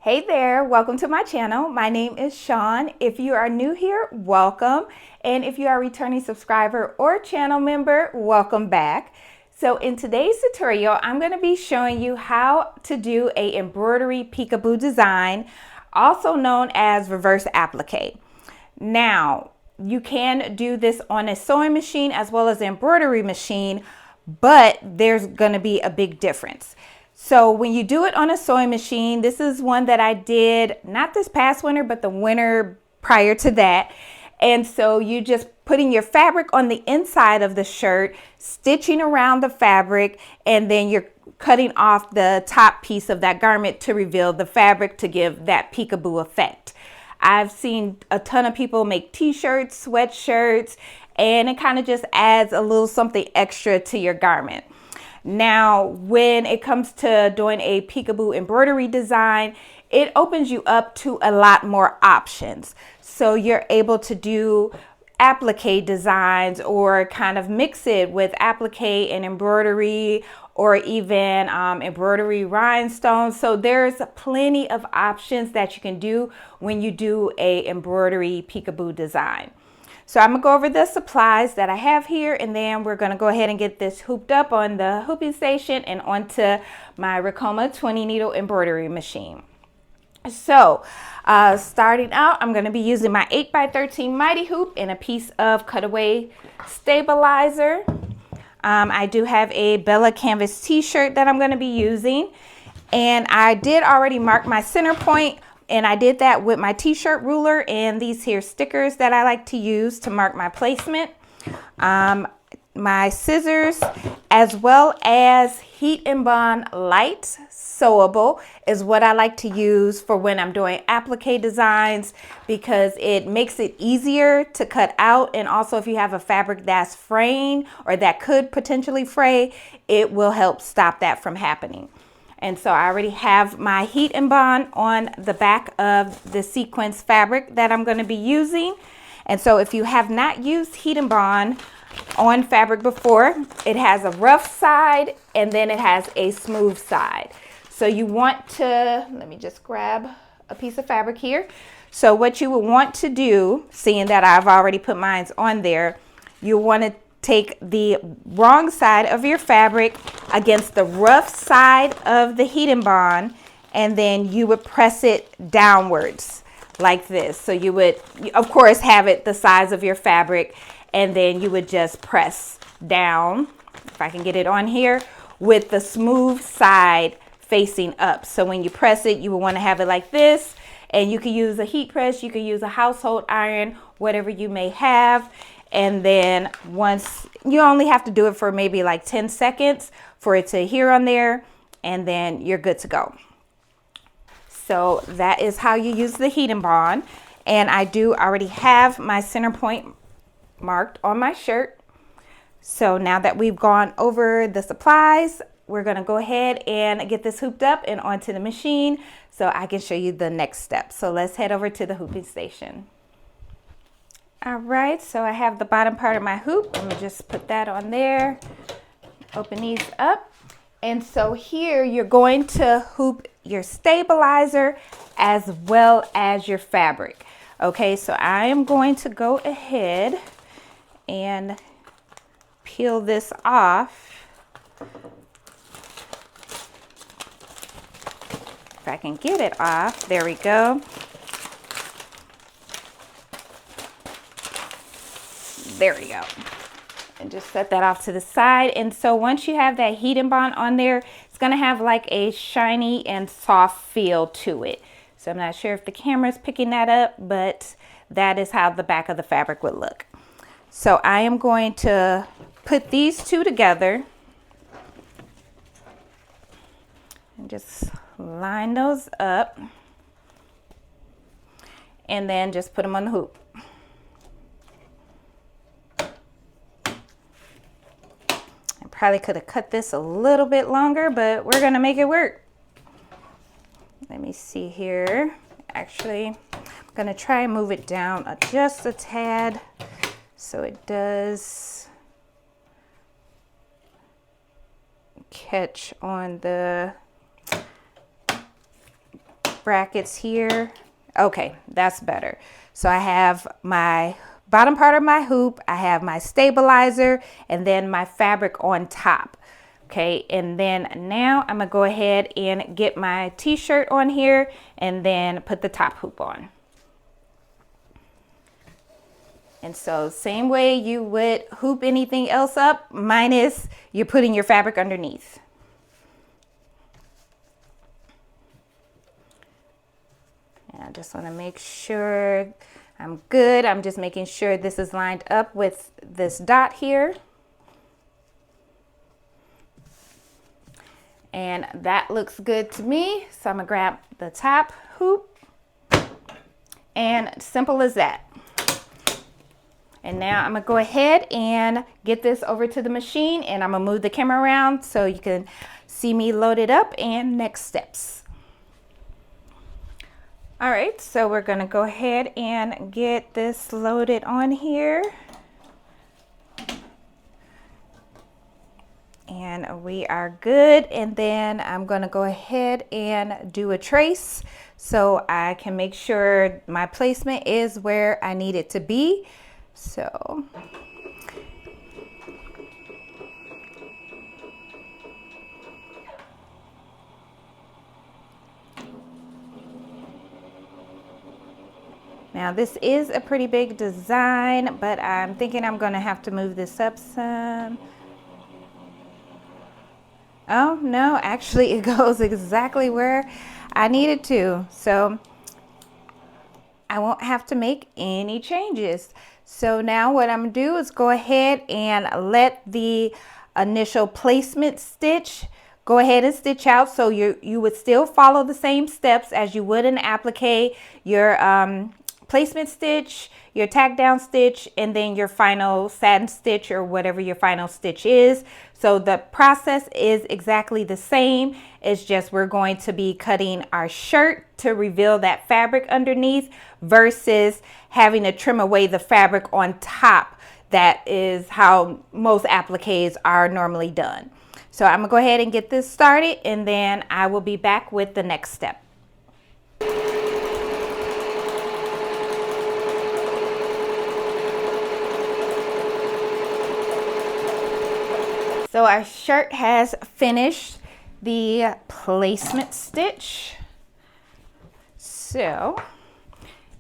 Hey there, welcome to my channel. My name is Sean. If you are new here, welcome. And if you are a returning subscriber or channel member, welcome back. So in today's tutorial, I'm going to be showing you how to do a embroidery peekaboo design, also known as reverse applique. Now, you can do this on a sewing machine as well as an embroidery machine, but there's going to be a big difference. So when you do it on a sewing machine, this is one that I did not this past winter, but the winter prior to that. And so you just putting your fabric on the inside of the shirt, stitching around the fabric, and then you're cutting off the top piece of that garment to reveal the fabric to give that peekaboo effect. I've seen a ton of people make t-shirts, sweatshirts, and it kind of just adds a little something extra to your garment. Now, when it comes to doing a peekaboo embroidery design, it opens you up to a lot more options. So you're able to do applique designs or kind of mix it with applique and embroidery, or even embroidery rhinestones. So there's plenty of options that you can do when you do a embroidery peekaboo design. So I'm gonna go over the supplies that I have here, and then we're gonna go ahead and get this hooped up on the hooping station and onto my Ricoma 20 needle embroidery machine. So starting out, I'm gonna be using my 8x13 mighty hoop and a piece of cutaway stabilizer. I do have a Bella canvas t-shirt that I'm gonna be using, and I did already mark my center point. And I did that with my t-shirt ruler and these here stickers that I like to use to mark my placement. My scissors, as well as Heat and Bond Lite sewable, is what I like to use for when I'm doing applique designs, because it makes it easier to cut out. And also, if you have a fabric that's fraying or that could potentially fray, it will help stop that from happening. And so I already have my Heat and Bond on the back of the sequence fabric that I'm going to be using. And so if you have not used Heat and Bond on fabric before, it has a rough side and then it has a smooth side. So you want to, let me just grab a piece of fabric here. So what you would want to do, seeing that I've already put mine on there, you want to take the wrong side of your fabric against the rough side of the Heat and Bond, and then you would press it downwards like this. So you would, of course, have it the size of your fabric, and then you would just press down, if I can get it on here, with the smooth side facing up. So when you press it, you will want to have it like this, and you can use a heat press, you can use a household iron, whatever you may have. And then once, you only have to do it for maybe like 10 seconds for it to adhere on there, and then you're good to go. So that is how you use the Heat and Bond. And I do already have my center point marked on my shirt. So now that we've gone over the supplies, we're gonna go ahead and get this hooped up and onto the machine so I can show you the next step. So let's head over to the hooping station. All right, so I have the bottom part of my hoop. Let me just put that on there. Open these up. And so here you're going to hoop your stabilizer as well as your fabric. Okay, so I am going to go ahead and peel this off. If I can get it off, there we go. There we go. And just set that off to the side. And so once you have that Heat and Bond on there, it's going to have like a shiny and soft feel to it. So I'm not sure if the camera's picking that up, but that is how the back of the fabric would look. So I am going to put these two together and just line those up, and then just put them on the hoop. Probably could have cut this a little bit longer, but we're gonna make it work. Let me see here. Actually, I'm gonna try and move it down just a tad so it does catch on the brackets here. Okay, that's better. So I have my bottom part of my hoop, I have my stabilizer, and then my fabric on top. Okay, and then now I'm gonna go ahead and get my t-shirt on here and then put the top hoop on. And so same way you would hoop anything else up, minus you're putting your fabric underneath. And I just want to make sure I'm good. I'm just making sure this is lined up with this dot here. And that looks good to me. So I'm gonna grab the top hoop, and simple as that. And now I'm gonna go ahead and get this over to the machine, and I'm gonna move the camera around so you can see me load it up and next steps. All right, so we're gonna go ahead and get this loaded on here. And we are good. And then I'm gonna go ahead and do a trace so I can make sure my placement is where I need it to be. So now this is a pretty big design, but I'm thinking I'm gonna have to move this up some. Oh no, actually it goes exactly where I need it to. So I won't have to make any changes. So now what I'm gonna do is go ahead and let the initial placement stitch go ahead and stitch out. So you would still follow the same steps as you would in applique, your placement stitch, your tack down stitch, and then your final satin stitch or whatever your final stitch is. So the process is exactly the same. It's just we're going to be cutting our shirt to reveal that fabric underneath versus having to trim away the fabric on top. That is how most appliques are normally done. So I'm gonna go ahead and get this started, and then I will be back with the next step. So our shirt has finished the placement stitch.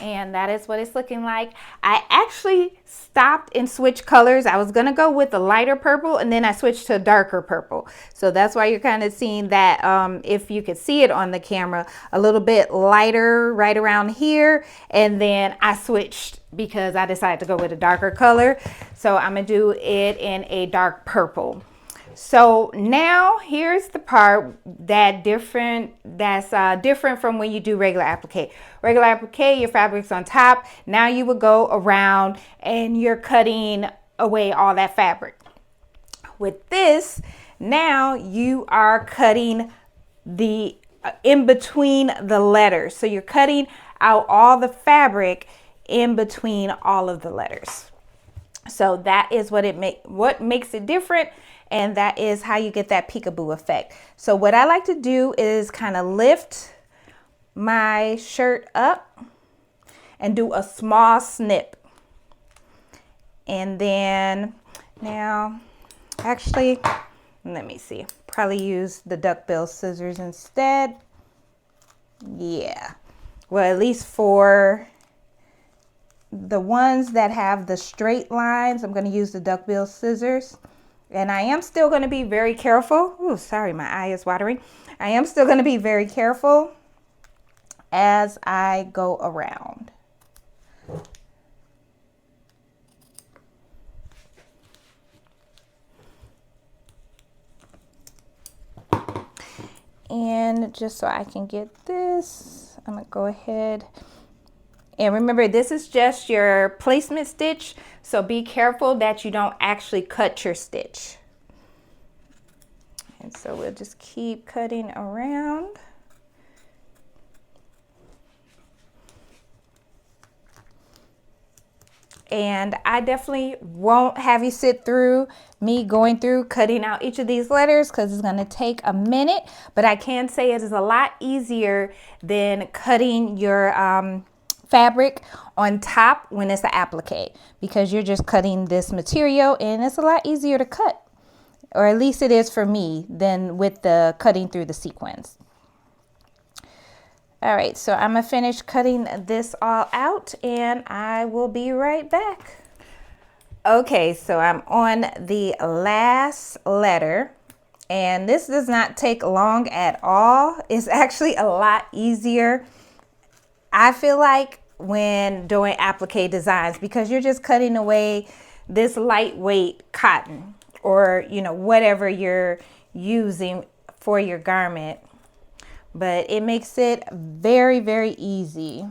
And that is what it's looking like. I actually stopped and switched colors. I was gonna go with the lighter purple, and then I switched to a darker purple. So that's why you're kind of seeing that, if you could see it on the camera, a little bit lighter right around here. And then I switched because I decided to go with a darker color. So I'm gonna do it in a dark purple. So now here's the part that's different from when you do regular applique. Regular applique, your fabric's on top. Now you would go around and you're cutting away all that fabric. With this, now you are cutting the in between the letters. So you're cutting out all the fabric in between all of the letters. So that is what makes it different. And that is how you get that peekaboo effect. So what I like to do is kind of lift my shirt up and do a small snip. And then now, actually, let me see, probably use the duckbill scissors instead. Yeah, well, at least for the ones that have the straight lines, I'm going to use the duckbill scissors. And I am still going to be very careful. Oh, sorry, my eye is watering. I am still going to be very careful as I go around. And just so I can get this, I'm going to go ahead. And remember, this is just your placement stitch, so be careful that you don't actually cut your stitch. And so we'll just keep cutting around. and I definitely won't have you sit through me going through cutting out each of these letters because it's going to take a minute, but I can say it is a lot easier than cutting your fabric on top when it's an applique, because you're just cutting this material and it's a lot easier to cut, or at least it is for me, than with the cutting through the sequins. All right, so I'm gonna finish cutting this all out and I will be right back. Okay, so I'm on the last letter, and this does not take long at all. It's actually a lot easier, I feel like, when doing applique designs, because you're just cutting away this lightweight cotton, or whatever you're using for your garment. But it makes it very, very easy.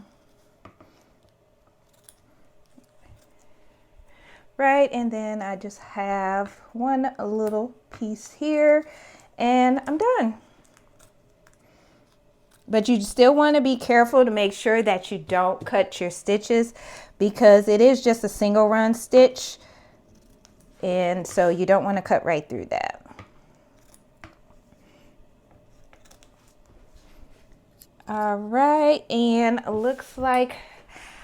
Right, and then I just have one little piece here and I'm done. But you still want to be careful to make sure that you don't cut your stitches, because it is just a single run stitch, and so you don't want to cut right through that. All right, and looks like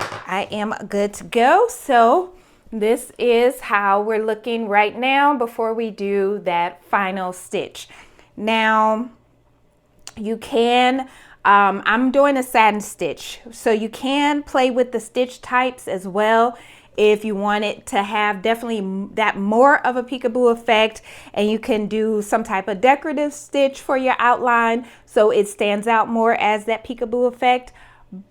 I am good to go. So this is how we're looking right now before we do that final stitch. Now you can, I'm doing a satin stitch, so you can play with the stitch types as well if you want it to have definitely that more of a peekaboo effect, and you can do some type of decorative stitch for your outline so it stands out more as that peekaboo effect.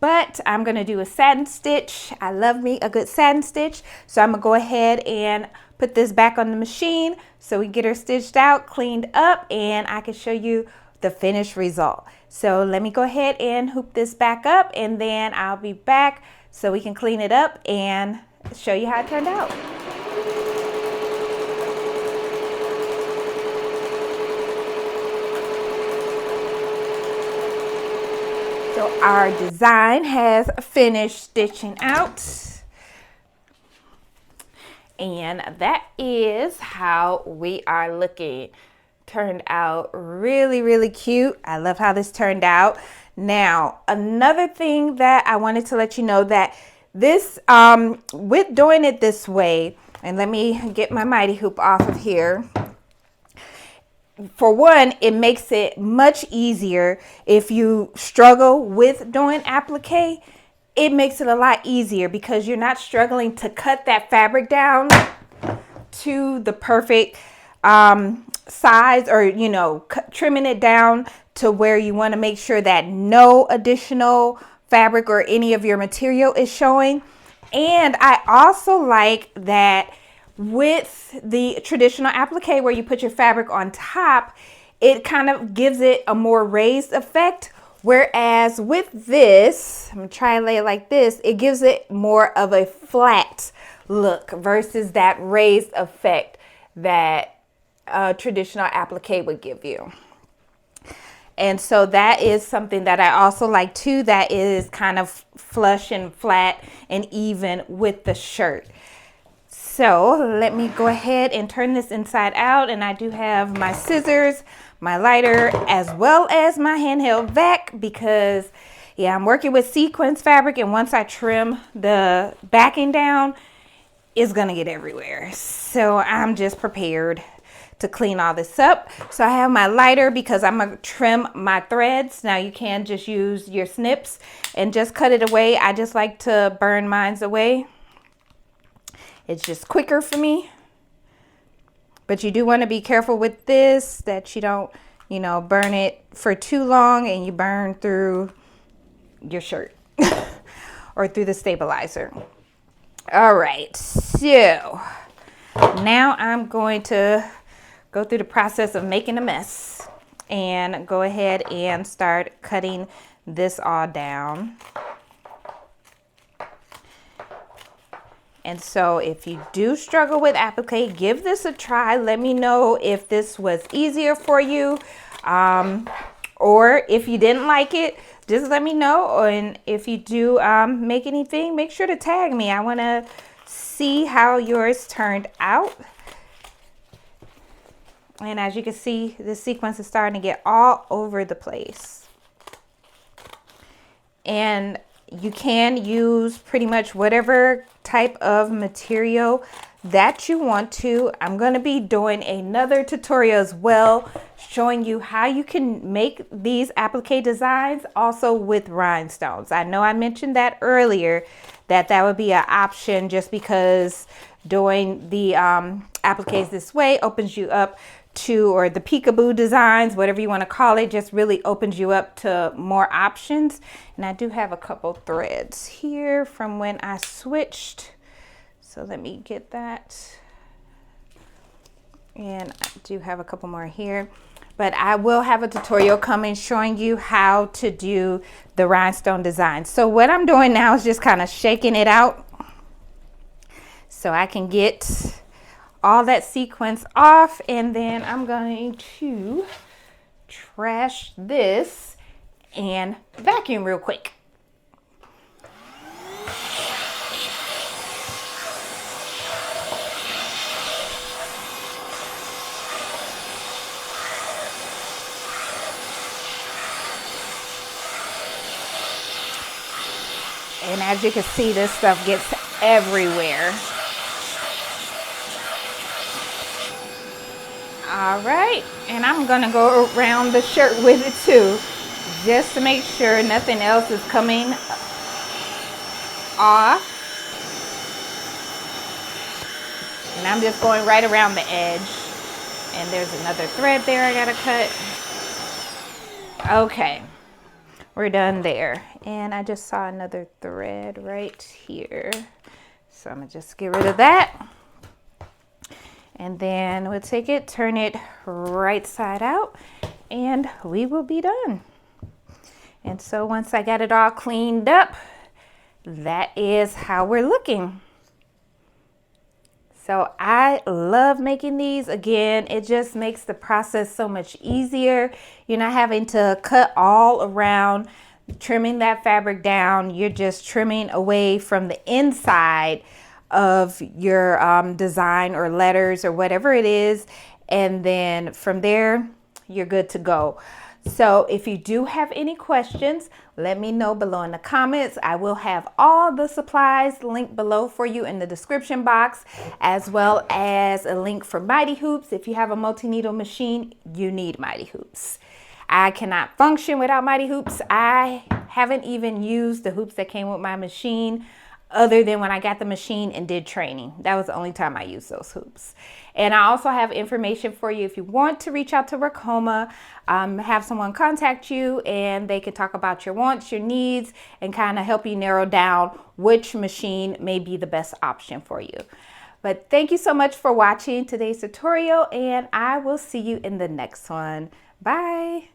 But I'm gonna do a satin stitch. I love me a good satin stitch, so I'm gonna go ahead and put this back on the machine so we get her stitched out, cleaned up, and I can show you the finished result. So let me go ahead and hoop this back up, and then I'll be back so we can clean it up and show you how it turned out. So our design has finished stitching out, and that is how we are looking. Turned out really, really cute. I love how this turned out. Now, another thing that I wanted to let you know, that this, with doing it this way, and let me get my mighty hoop off of here. For one, it makes it much easier if you struggle with doing applique. It makes it a lot easier because you're not struggling to cut that fabric down to the perfect size, or trimming it down to where you want to make sure that no additional fabric or any of your material is showing. And I also like that with the traditional applique, where you put your fabric on top, it kind of gives it a more raised effect. Whereas with this, I'm gonna try and lay it like this, it gives it more of a flat look versus that raised effect that traditional applique would give you. And so that is something that I also like too, that is kind of flush and flat and even with the shirt. So let me go ahead and turn this inside out, and I do have my scissors, my lighter, as well as my handheld vac, because yeah, I'm working with sequins fabric, and once I trim the backing down, it's gonna get everywhere. So I'm just prepared to clean all this up. So I have my lighter because I'm gonna trim my threads. Now you can just use your snips and just cut it away. I just like to burn mine away. It's just quicker for me. But you do want to be careful with this, that you don't, burn it for too long and you burn through your shirt or through the stabilizer. All right, so now I'm going to go through the process of making a mess and go ahead and start cutting this all down. And so if you do struggle with applique, give this a try. Let me know if this was easier for you, or if you didn't like it, just let me know. And if you do make anything, make sure to tag me. I want to see how yours turned out. And as you can see, the sequence is starting to get all over the place. And you can use pretty much whatever type of material that you want to. I'm going to be doing another tutorial as well, showing you how you can make these applique designs also with rhinestones. I know I mentioned that earlier, that would be an option, just because doing the appliques this way opens you up to, or the peekaboo designs, whatever you want to call it, just really opens you up to more options. And I do have a couple threads here from when I switched, so let me get that. And I do have a couple more here, but I will have a tutorial coming showing you how to do the rhinestone design. So what I'm doing now is just kind of shaking it out so I can get all that sequence off, and then I'm going to trash this and vacuum real quick. And as you can see, this stuff gets everywhere. All right, and I'm gonna go around the shirt with it too, just to make sure nothing else is coming off. And I'm just going right around the edge. And there's another thread there I gotta cut. Okay, we're done there. And I just saw another thread right here, so I'm gonna just get rid of that. And then we'll take it, turn it right side out, and we will be done. And so once I got it all cleaned up, that is how we're looking. So I love making these. Again, it just makes the process so much easier. You're not having to cut all around, trimming that fabric down. You're just trimming away from the inside of your design or letters or whatever it is, and then from there you're good to go. So if you do have any questions, let me know below in the comments. I will have all the supplies linked below for you in the description box, as well as a link for Mighty Hoops. If you have a multi-needle machine, you need Mighty Hoops. I cannot function without Mighty Hoops. I haven't even used the hoops that came with my machine, other than when I got the machine and did training. That was the only time I used those hoops. And I also have information for you if you want to reach out to Ricoma, have someone contact you, and they can talk about your wants, your needs, and kind of help you narrow down which machine may be the best option for you. But thank you so much for watching today's tutorial, and I will see you in the next one. Bye.